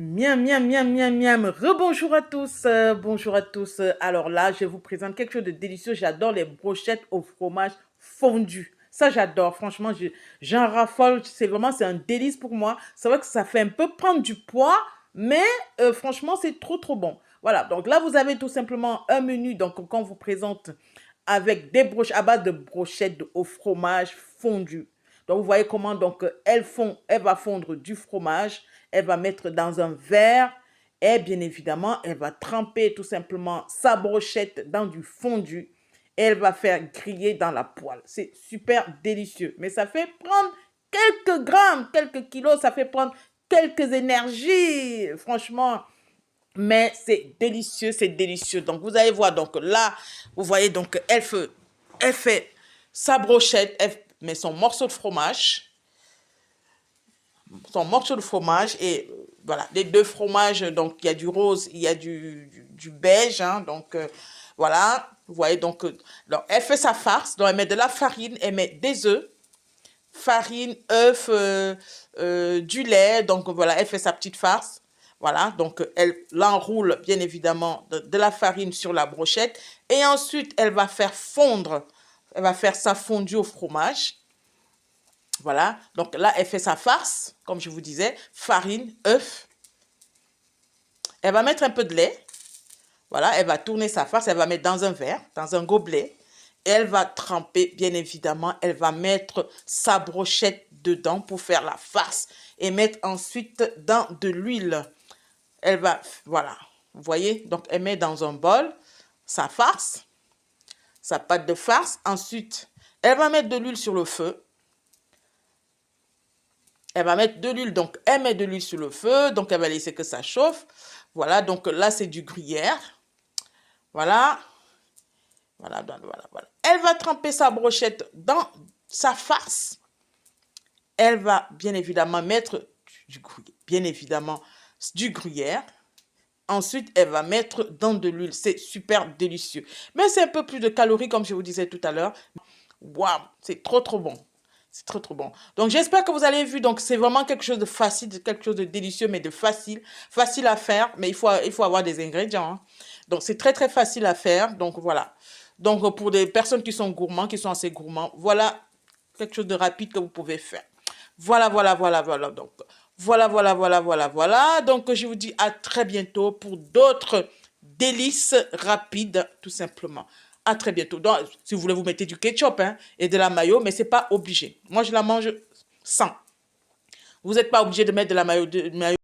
Miam, miam, miam, miam, miam. Rebonjour à tous. Bonjour à tous. Alors là, je vous présente quelque chose de délicieux. J'adore les brochettes au fromage fondu. Ça, j'adore. Franchement, j'en raffole. C'est un délice pour moi. C'est vrai que ça fait un peu prendre du poids, mais franchement, c'est trop, trop bon. Voilà. Donc là, vous avez tout simplement un menu. Donc, qu'on vous présente avec des brochettes à base de brochettes au fromage fondu. Donc, vous voyez comment donc elle va fondre du fromage, elle va mettre dans un verre et bien évidemment, elle va tremper tout simplement sa brochette dans du fondu et elle va faire griller dans la poêle. C'est super délicieux, mais ça fait prendre quelques grammes, quelques kilos, ça fait prendre quelques énergies, franchement. Mais c'est délicieux, c'est délicieux. Donc, vous allez voir, donc là, vous voyez, donc elle fait sa brochette, elle met son morceau de fromage et voilà, les deux fromages, donc il y a du rose, il y a du beige, hein, donc voilà, vous voyez, donc elle fait sa farce, donc elle met de la farine, elle met des œufs, farine, œufs, du lait, donc voilà, elle fait sa petite farce. Voilà, donc elle l'enroule bien évidemment de la farine sur la brochette et ensuite elle va faire fondre, elle va faire sa fondue au fromage. Voilà, donc là elle fait sa farce, comme je vous disais, farine, œuf. Elle va mettre un peu de lait. Voilà, elle va tourner sa farce, elle va mettre dans un verre, dans un gobelet. Et elle va tremper, bien évidemment, elle va mettre sa brochette dedans pour faire la farce et mettre ensuite dans de l'huile. Elle va, voilà, vous voyez, donc elle met dans un bol sa farce, sa pâte de farce. Ensuite, elle va mettre de l'huile sur le feu. Elle va mettre de l'huile, donc elle met de l'huile sur le feu, donc elle va laisser que ça chauffe. Voilà, donc là c'est du gruyère. Voilà. Voilà, voilà, voilà. Elle va tremper sa brochette dans sa farce. Elle va bien évidemment mettre du gruyère. Ensuite, elle va mettre dans de l'huile. C'est super délicieux. Mais c'est un peu plus de calories, comme je vous disais tout à l'heure. Waouh, c'est trop, trop bon. C'est trop, trop bon. Donc, j'espère que vous avez vu. Donc, c'est vraiment quelque chose de facile, quelque chose de délicieux, mais de facile. Facile à faire, mais il faut avoir des ingrédients, hein. Donc, c'est très, très facile à faire. Donc, voilà. Donc, pour des personnes qui sont gourmands, qui sont assez gourmands, voilà quelque chose de rapide que vous pouvez faire. Voilà, voilà, voilà, voilà. Donc, voilà, voilà, voilà, voilà, voilà. Donc, je vous dis à très bientôt pour d'autres délices rapides, tout simplement. À très bientôt. Donc, si vous voulez, vous mettez du ketchup, hein, et de la mayo, mais c'est pas obligé. Moi, je la mange sans. Vous n'êtes pas obligé de mettre de la mayo.